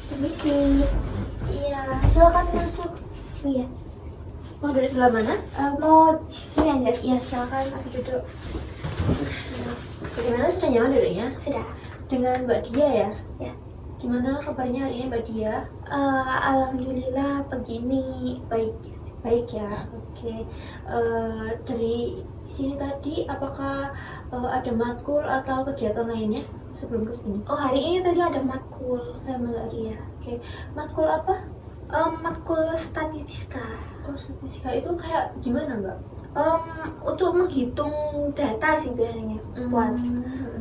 Permisi. Iya, silakan masuk. Iya. Mau dari sebelah mana? Mau sini aja. Iya, silakan aku duduk. Bagaimana, sudah nyaman duduknya? Sudah. Dengan Mbak Dia ya? Ya. Gimana kabarnya hari ini Mbak Dia? Alhamdulillah begini baik. Baik ya, oke. Dari sini tadi apakah ada matkul atau kegiatan lainnya sebelum kesini? Oh, hari ini tadi ada matkul. Iya. Oke, matkul apa? Matkul statistika. Oh, statistika itu kayak gimana Mbak? Untuk menghitung data sih biasanya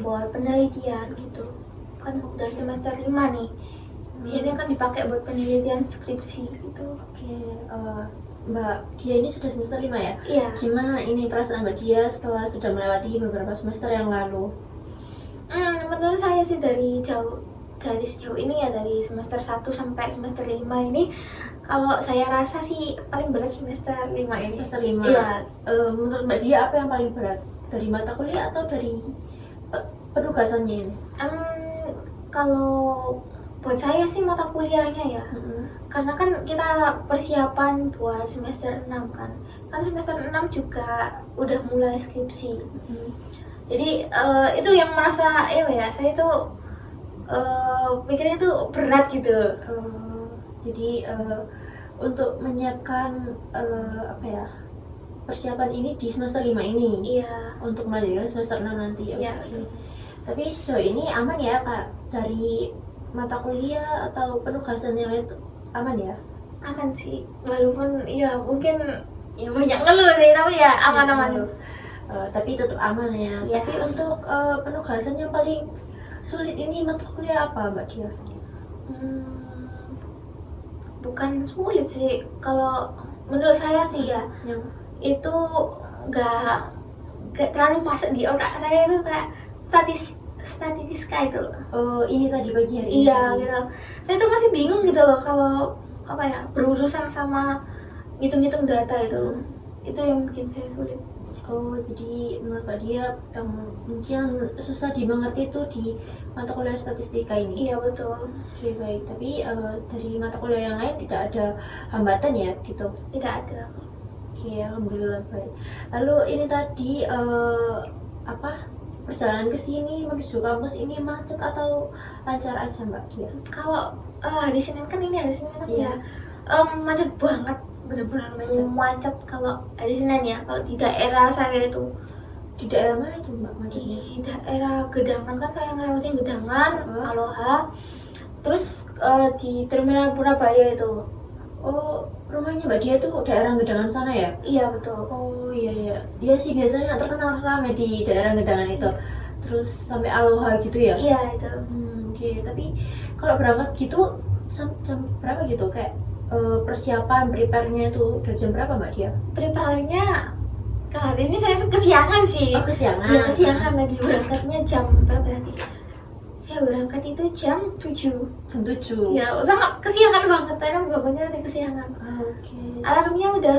buat penelitian gitu. Kan udah semester 5 nih. Biasanya kan dipakai buat penelitian skripsi gitu. Oke, Mbak Dia ini sudah semester 5 ya? Iya. Gimana ini perasaan Mbak Dia setelah sudah melewati beberapa semester yang lalu? Menurut saya sih dari sejauh ini ya, dari semester 1 sampai semester 5 ini, kalau saya rasa sih paling berat semester 5 ini. Semester 5? Iya. Menurut Mbak Dia apa yang paling berat? Dari mata kuliah atau dari penugasannya ini? Kalau buat saya sih mata kuliahnya ya. Karena kan kita persiapan buat semester 6 kan semester 6 juga udah mulai skripsi. Jadi itu yang merasa ya saya tuh pikirnya tuh berat gitu. Jadi untuk menyiapkan persiapan ini di semester 5 ini. Iya. Untuk melanjutkan semester 6 nanti. Iya. Tapi sejauh ini aman ya Kak, dari mata kuliah atau penugasan yang lain aman ya? Aman sih, walaupun ya mungkin ya banyak ngeluh sih, tapi ya aman-aman. Tapi tetap aman ya. Ya. Tapi untuk penugasan yang paling sulit ini mata kuliah apa Mbak Dia? Bukan sulit sih, kalau menurut saya sih ya, Yang itu nggak terlalu masuk di otak saya. Itu kayak statistika itu. Oh, ini tadi pagi hari ini. Iya gitu. Saya tuh masih bingung gitu loh kalau berurusan sama ngitung-ngitung data itu. Itu yang bikin saya sulit. Oh, jadi menurut Mbak Dia yang mungkin susah dimengerti itu di mata kuliah statistika ini. Iya betul. Oke, baik. Tapi dari mata kuliah yang lain tidak ada hambatan ya gitu? Tidak ada. Oke, alhamdulillah baik. Lalu ini tadi perjalanan ke sini menuju kampus ini macet atau lancar aja Mbak Dia? Kalau hari Senin kan Iya. ya macet banget, benar-benar macet kalau hari Senin ya. Kalau di daerah saya itu, Di daerah mana itu Mbak macetnya? di daerah Gedangan kan saya ngelewatin Gedangan, Aloha, terus di Terminal Purabaya itu. Oh, rumahnya Mbak Dia tuh daerah Gedangan sana ya? Iya betul. Oh iya. Dia sih biasanya terkenal ramai di daerah Gedangan itu. Terus sampai Aloha gitu ya? Iya itu. Oke. Tapi kalau berangkat gitu jam berapa gitu? Kayak persiapan prepare-nya itu dari jam berapa Mbak Dia? Prepare-nya kali ini saya kesiangan sih. Oh, kesiangan. Iya kesiangan, lagi berangkatnya jam berapa nanti? Saya berangkat itu jam 7. Jam 7. Ya, sangat kesiangan banget, karena bangunnya dari kesiangan. Oke. Alarmnya udah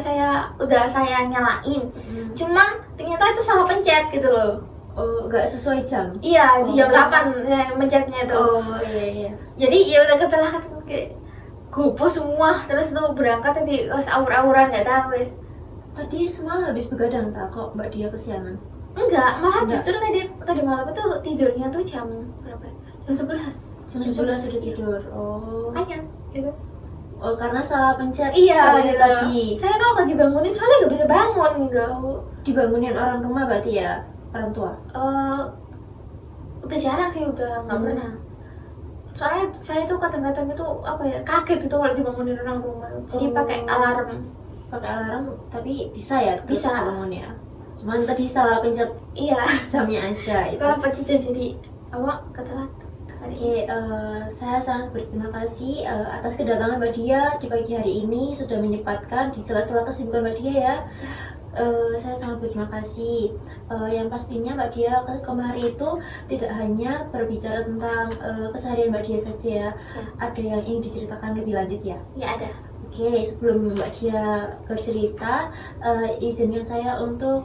saya nyalain. Cuman ternyata itu salah pencet gitu loh. Oh, nggak sesuai jam? Iya, di jam 8 ya, mencetnya itu. Oh iya. Jadi ya udah kecelakaan kayak gopoh semua, terus tuh berangkat tadi aur-auran nggak tahu ya. Tadi semalam habis begadang tak kok Mbak Dia kesiangan? Enggak, malah justru tadi malam itu tidurnya tuh jam berapa? Jam 11. Jam 11 sudah tidur. Oh. Makanya gitu. Oh, karena salah pencet. Iya, sama gitu. tadi. Saya kalau dibangunin soalnya nggak bisa bangun gitu. Oh, dibangunin orang rumah berarti ya? Orang tua? Udah jarang sih, udah nggak pernah. Soalnya saya tuh kadang-kadang itu kaget gitu kalau dibangunin orang rumah. Jadi pakai alarm. Pakai alarm, tapi bisa ya? Bisa. Bangunnya. Cuman tadi salah pencet Iya. jamnya aja. Itu. Salah pencet jadi ketelat. Oke, saya sangat berterima kasih atas kedatangan Mbak Dia di pagi hari ini, sudah menyempatkan di sela-sela kesibukan Mbak Dia ya. Saya sangat berterima kasih. Yang pastinya Mbak Dia kemarin itu tidak hanya berbicara tentang keseharian Mbak Dia saja ya. Ada yang ingin diceritakan lebih lanjut ya? Ya ada. Oke, sebelum Mbak Dia bercerita, izinkan saya untuk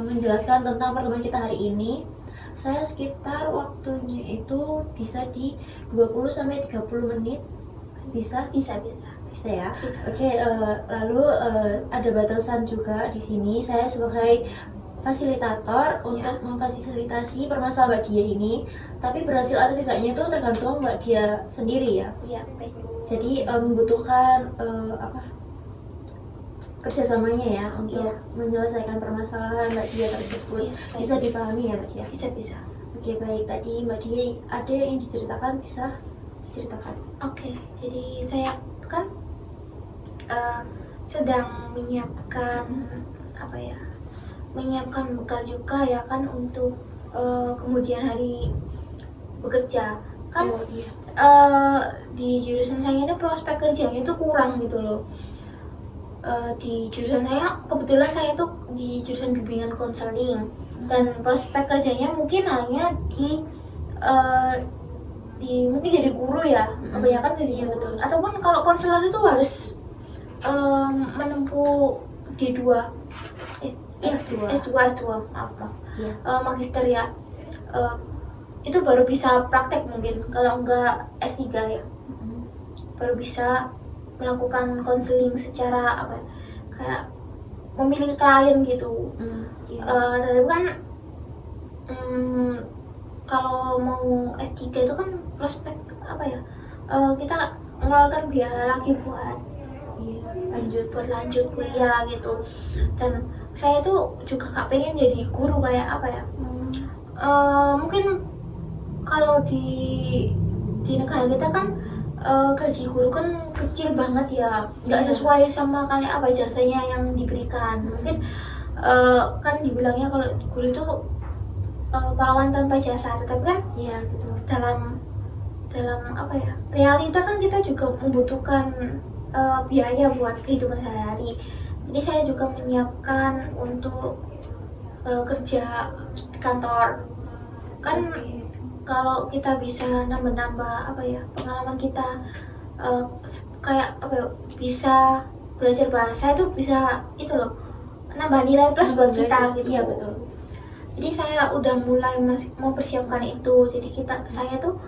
menjelaskan tentang pertemuan kita hari ini. Saya sekitar waktunya itu bisa di 20-30 menit Bisa? Bisa Ya. Bisa. Oke, lalu ada batasan juga di sini. Saya sebagai fasilitator untuk memfasilitasi permasalahan Mbak Dia ini, tapi berhasil atau tidaknya itu tergantung Mbak Dia sendiri ya. Iya, baik. Jadi membutuhkan kerjasamanya ya untuk menyelesaikan permasalahan Mbak Dia tersebut. Bisa dipahami ya Mbak Dia? Bisa. Oke, baik. Tadi Mbak Dia ada yang diceritakan, bisa diceritakan. Oke, jadi saya kan sedang menyiapkan menyiapkan bekal juga ya kan untuk kemudian hari bekerja kan. Di jurusan saya ini prospek kerjanya itu kurang gitu loh. Di jurusan saya kebetulan saya tuh di jurusan bimbingan konseling dan prospek kerjanya mungkin hanya di mungkin jadi guru ya, kebanyakan jadi guru. Ataupun kalau konselor itu harus menempuh D2 S2 maaf. Magister ya. Itu baru bisa praktek mungkin, kalau enggak S3 ya. Baru bisa melakukan konseling secara kayak memilih klien gitu. Tapi kan kalau mau S3 itu kan prospek kita mengeluarkan biaya lagi buat lanjut kuliah gitu. Dan saya tuh juga gak pengen jadi guru kayak mungkin kalau di negara kita kan gaji guru kan kecil banget ya, nggak sesuai sama kayak jasanya yang diberikan. Mungkin kan dibilangnya kalau guru itu pahlawan tanpa jasa, tetapi kan dalam realita kan kita juga membutuhkan biaya buat kehidupan sehari-hari. Jadi saya juga menyiapkan untuk kerja di kantor kan. Kalau kita bisa nambah-nambah pengalaman kita, bisa belajar bahasa itu bisa nambah nilai plus buat kita gitu. Iya betul. Jadi saya udah mulai mau persiapkan itu. Jadi saya tuh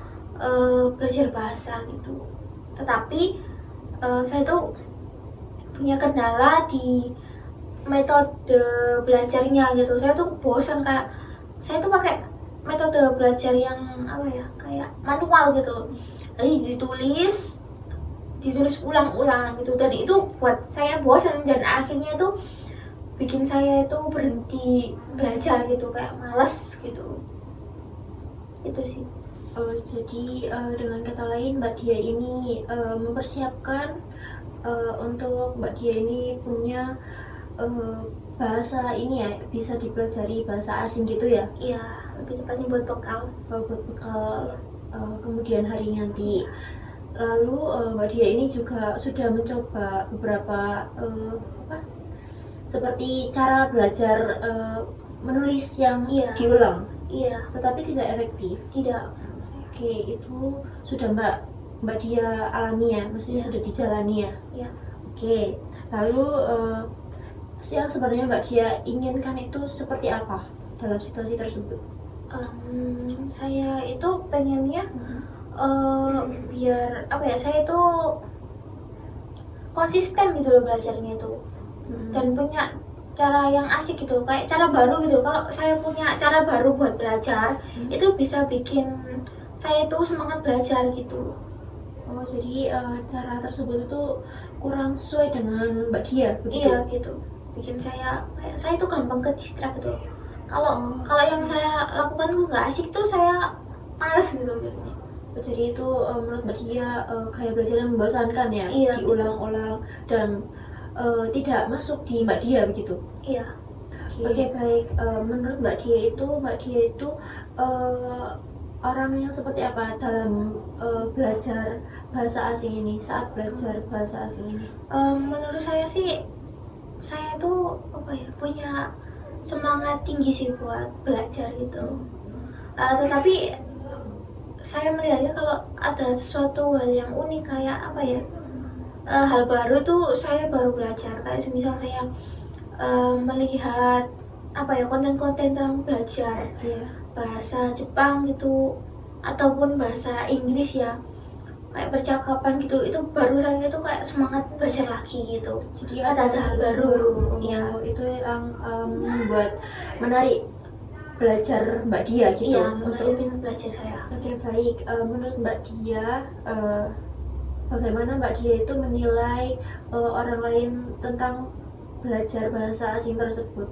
belajar bahasa gitu. Tetapi saya tuh punya kendala di metode belajarnya gitu. Saya tuh bosan, kayak saya tuh pakai metode belajar yang kayak manual gitu. Jadi ditulis ulang-ulang gitu. Dan itu buat saya bosan dan akhirnya tuh bikin saya itu berhenti belajar gitu, kayak malas gitu. Itu sih. Jadi dengan kata lain Mbak Dia ini mempersiapkan untuk Mbak Dia ini punya bahasa ini ya, bisa dipelajari bahasa asing gitu ya? Iya, lebih tepatnya buat bekal. Kemudian hari nanti. Lalu Mbak Dia ini juga sudah mencoba beberapa seperti cara belajar menulis yang diulang. Iya. Tetapi tidak efektif. Tidak. Oke, itu sudah Mbak Dia alami ya, maksudnya sudah dijalani ya. Iya. Oke, lalu yang sebenarnya Mbak Dia inginkan itu seperti apa dalam situasi tersebut? Saya itu pengennya biar saya itu konsisten gitu loh belajarnya itu. Dan punya cara yang asik gitu, kayak cara baru gitu. Kalau saya punya cara baru buat belajar, itu bisa bikin saya itu semangat belajar gitu. Oh, jadi cara tersebut itu kurang sesuai dengan Mbak Dia begitu? Iya gitu. Bikin saya itu gampang ke distract gitu. Kalau yang saya lakukan itu nggak asik tuh saya males gitu biasanya. Jadi itu menurut Mbak Dia kayak belajar yang membosankan ya? Iya, diulang-ulang dan tidak masuk di Mbak Dia begitu? Iya. Oke, baik. Menurut Mbak Dia itu orang yang seperti apa dalam belajar bahasa asing ini, saat belajar bahasa asing ini? Menurut saya sih, saya tuh punya semangat tinggi sih buat belajar gitu. Tetapi saya melihatnya kalau ada sesuatu hal yang unik kayak hal baru tuh saya baru belajar. Kayak semisal saya melihat konten-konten tentang belajar bahasa Jepang gitu ataupun bahasa Inggris ya. kayak percakapan gitu, itu baru saya itu kayak semangat belajar lagi gitu. Jadi ada hal baru. Ya, itu yang membuat menarik belajar Mbak Dia gitu. Iya, untuk minat belajar saya. Oke, baik. Menurut Mbak Dia, bagaimana Mbak Dia itu menilai orang lain tentang belajar bahasa asing tersebut?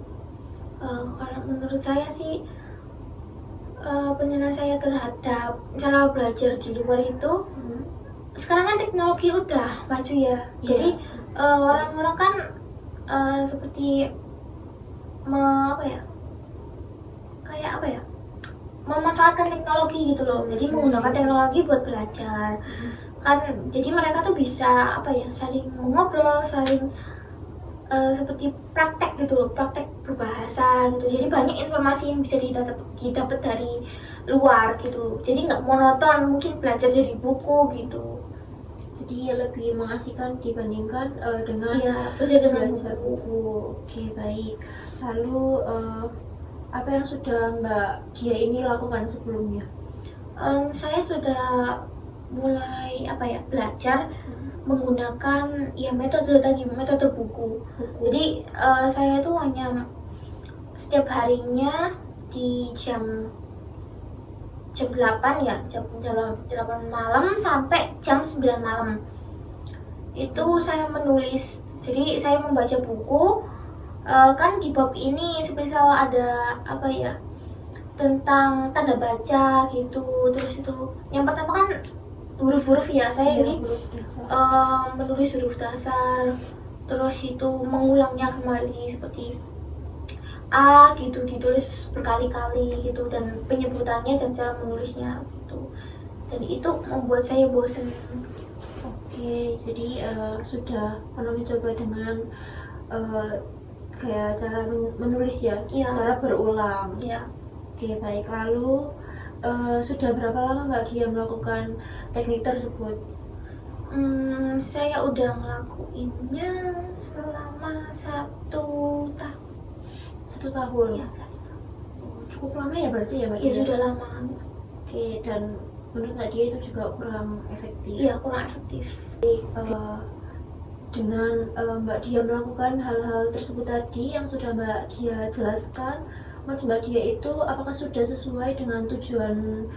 Kalau menurut saya sih, penilaian saya terhadap cara belajar di luar itu, sekarang kan teknologi udah maju ya. Jadi orang-orang kan seperti memanfaatkan teknologi gitu loh. Jadi menggunakan teknologi buat belajar. Kan jadi mereka tuh bisa saling mengobrol, saling seperti praktek gitu loh, praktek berbahasa gitu. Jadi banyak informasi yang bisa didapat dari luar gitu. Jadi nggak monoton mungkin belajar dari buku gitu. Jadi lebih mengasihkan dibandingkan dengan belajar dengan buku. Oke, baik. Lalu apa yang sudah Mbak Dia ini lakukan sebelumnya? Saya sudah mulai belajar menggunakan metode buku. Jadi saya itu hanya setiap harinya di jam 8 ya, jam 8 malam sampai jam 9 malam itu saya menulis. Jadi saya membaca buku, kan di bab ini semisal ada tentang tanda baca gitu. Terus itu yang pertama kan huruf-huruf ya, saya jadi menulis huruf dasar, terus itu mengulangnya kembali seperti A gitu, ditulis berkali-kali gitu, dan penyebutannya dan cara menulisnya gitu, dan itu membuat saya bosan. Oke, jadi sudah pernah mencoba dengan kayak cara menulis ya, secara berulang. Iya. Oke, baik. Lalu sudah berapa lama Mbak Dia melakukan teknik tersebut? Saya udah ngelakuinnya selama 1 tahun. 1 tahun? Ya. Cukup lama ya berarti ya Mbak Iya, Dia? sudah lama. Oke, dan menurut Mbak Dia itu juga kurang efektif? Iya, kurang efektif. Dengan Mbak Dia melakukan hal-hal tersebut tadi yang sudah Mbak Dia jelaskan, menurut Mbak Dia itu apakah sudah sesuai dengan tujuan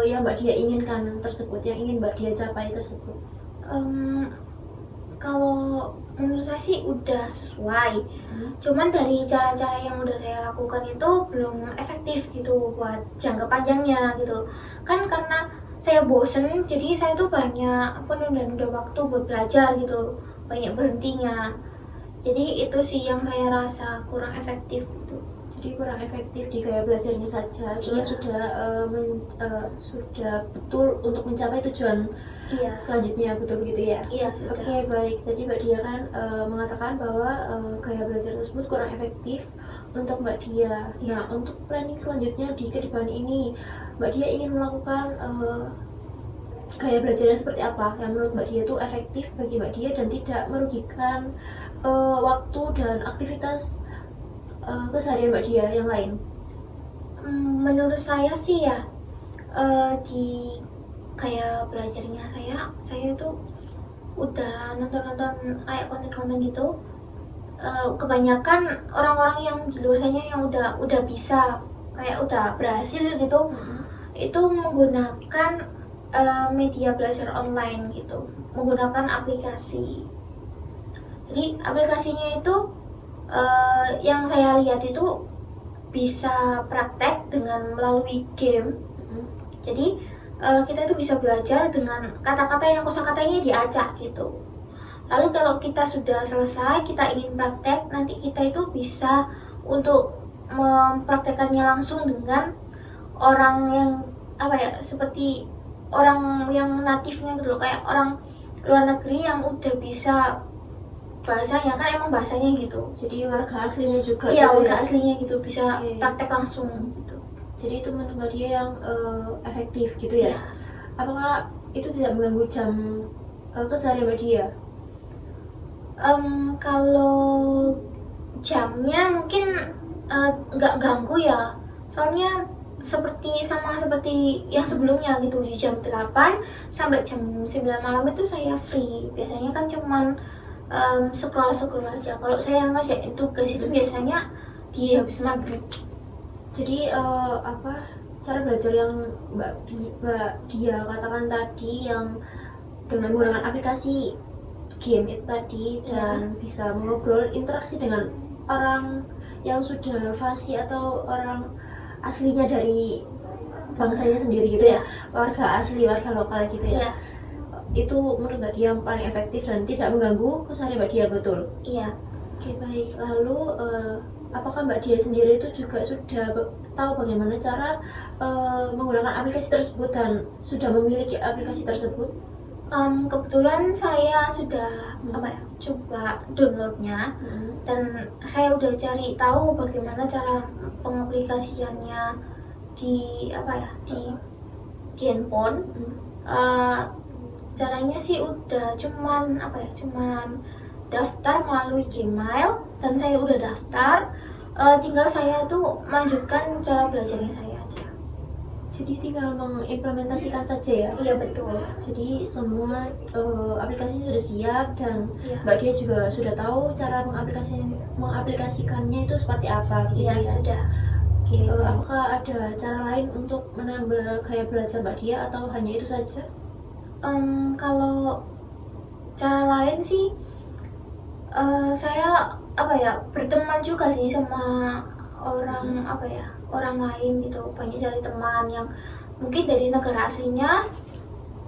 yang Mbak Dia inginkan tersebut, yang ingin Mbak Dia capai tersebut? Kalau menurut saya sih udah sesuai. Cuman dari cara-cara yang udah saya lakukan itu belum efektif gitu buat jangka panjangnya gitu. Kan karena saya bosen, jadi saya tuh banyak menunda waktu buat belajar gitu, banyak berhentinya. Jadi itu sih yang saya rasa kurang efektif gitu. Jadi kurang efektif di gaya belajarnya saja, cuma sudah betul untuk mencapai tujuan selanjutnya, betul begitu ya? Iya. Oke, baik. Tadi Mbak Dia kan mengatakan bahwa gaya belajar tersebut kurang efektif untuk Mbak Dia. Nah, untuk planning selanjutnya di kedepan ini, Mbak Dia ingin melakukan gaya belajarnya seperti apa yang menurut Mbak Dia itu efektif bagi Mbak Dia dan tidak merugikan waktu dan aktivitas keseharian Mbak Dia yang lain? Menurut saya sih ya, di kayak belajarnya saya tuh udah nonton kayak konten-konten gitu. Kebanyakan orang-orang yang di luar sana yang udah bisa, kayak udah berhasil gitu, itu menggunakan media belajar online gitu, menggunakan aplikasi. Jadi aplikasinya itu yang saya lihat itu bisa praktek dengan melalui game. Jadi kita itu bisa belajar dengan kata-kata yang kosakatanya diacak gitu. Lalu kalau kita sudah selesai, kita ingin praktek, nanti kita itu bisa untuk mempraktekannya langsung dengan orang yang seperti orang yang natifnya gitu loh, kayak orang luar negeri yang udah bisa bahasanya, kan emang bahasanya gitu. Jadi warga aslinya juga? Iya, warga aslinya gitu, bisa praktek langsung gitu. Jadi itu menurut Mbak Dia yang efektif gitu ya? Yes. Apakah itu tidak mengganggu jam keseharian Mbak Dia? Kalau jamnya mungkin nggak ganggu ya, soalnya sama seperti yang sebelumnya gitu, di jam 8 sampai jam 9 malam itu saya free. Biasanya kan cuman scroll aja. Kalau saya ngerjain tugas itu biasanya di habis maghrib. Jadi cara belajar yang Mbak Dia katakan tadi yang dengan menggunakan aplikasi game itu tadi dan bisa mengobrol interaksi dengan orang yang sudah fasih atau orang aslinya dari bangsanya sendiri gitu ya, warga asli, warga lokal gitu ya. Itu menurut Mbak Dia yang paling efektif dan tidak mengganggu keseharian Mbak Dia, betul? Iya. Oke, baik. Lalu apakah Mbak Dia sendiri itu juga sudah tahu bagaimana cara menggunakan aplikasi tersebut dan sudah memiliki aplikasi tersebut? Kebetulan saya sudah coba downloadnya dan saya udah cari tahu bagaimana cara pengaplikasiannya di di handphone. Caranya sih udah cuman daftar melalui Gmail dan saya udah daftar. Tinggal saya tuh melanjutkan cara belajarnya saya aja. Jadi tinggal mengimplementasikan saja ya? Iya, betul. Jadi semua aplikasi sudah siap dan Mbak Dia juga sudah tahu cara mengaplikasikannya itu seperti apa gitu. Iya, sudah. Apakah ada cara lain untuk menambah gaya belajar Mbak Dia atau hanya itu saja? Kalau cara lain sih saya berteman juga sih sama orang lain gitu. Banyak cari teman yang mungkin dari negara aslinya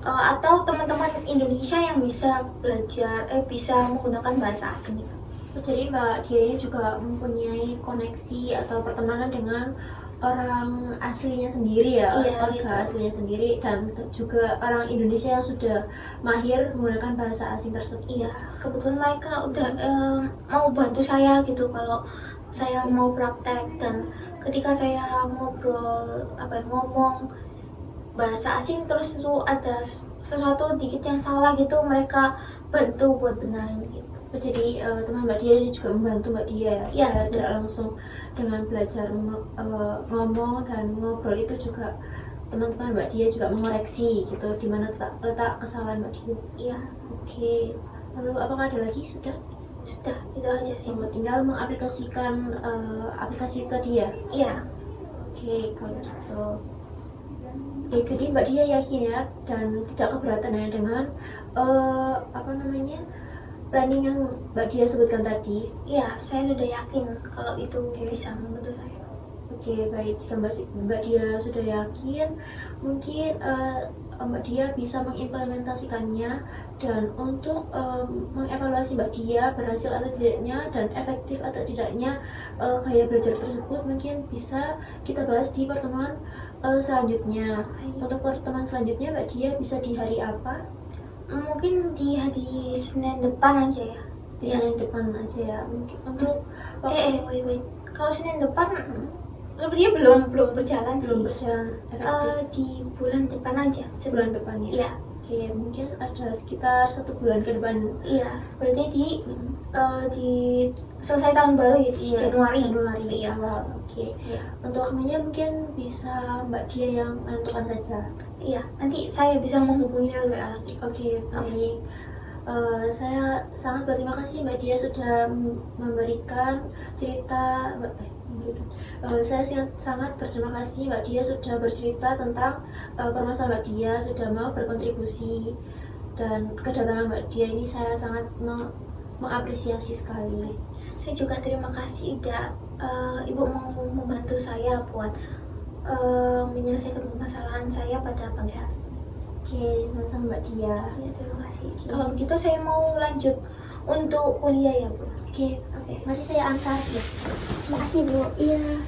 atau teman-teman Indonesia yang bisa belajar bisa menggunakan bahasa asing gitu. Jadi Mbak Dia ini juga mempunyai koneksi atau pertemanan dengan orang aslinya sendiri ya, warga aslinya sendiri dan juga orang Indonesia yang sudah mahir menggunakan bahasa asing tersebut. Iya, kebetulan mereka udah mau bantu saya gitu kalau saya mau praktek, dan ketika saya ngomong bahasa asing terus itu ada sesuatu dikit yang salah gitu, mereka bantu buat benahin gitu. Jadi teman Mbak Dia ini juga membantu Mbak Dia ya, tidak langsung dengan belajar ngomong dan ngobrol itu juga teman-teman Mbak Dia juga mengoreksi gitu di mana letak kesalahan Mbak Dia. Iya. Oke. Lalu apakah ada lagi? Sudah, itu aja sih. Tinggal mengaplikasikan aplikasi tadi ya? Iya. Oke, kalau gitu. Jadi Mbak Dia yakin ya dan tidak keberatan ya dengan planning yang Mbak Dia sebutkan tadi? Iya, saya sudah yakin kalau itu bisa membantu saya. Oke, baik. Jika Mbak Dia sudah yakin, mungkin Mbak Dia bisa mengimplementasikannya dan untuk mengevaluasi Mbak Dia berhasil atau tidaknya dan efektif atau tidaknya gaya belajar tersebut mungkin bisa kita bahas di pertemuan selanjutnya. Untuk pertemuan selanjutnya Mbak Dia bisa di hari apa? Mungkin di hari Senin depan aja ya. Senin depan aja ya. Mungkin untuk wait. Kalau Senin depan sebenarnya belum berjalan sih. Belum berjalan efektif. Di bulan depan aja. Bulan depan ya. Iya. Oke, mungkin ada sekitar 1 bulan ke depan. Iya, berarti di selesai tahun baru ya, di Januari. Iya. Oke. Iya. Untuk waktunya mungkin bisa Mbak Dia yang menentukan saja. Iya, nanti saya bisa menghubungi WA lagi. Oke, baik. Saya sangat berterima kasih Mbak Dia sudah memberikan cerita. Saya sangat berterima kasih Mbak Dia sudah bercerita tentang permasalahan Mbak Dia, sudah mau berkontribusi, dan kedatangan Mbak Dia ini saya sangat mengapresiasi sekali. Saya juga terima kasih udah Ibu mau membantu saya buat menyelesaikan permasalahan saya pada pagi hari. Oke, sama Mbak Dia. Ya, terima kasih. Kalau begitu saya mau lanjut untuk kuliah ya, Bu. Oke. Mari saya antar ya. Terima kasih, Bu. Iya.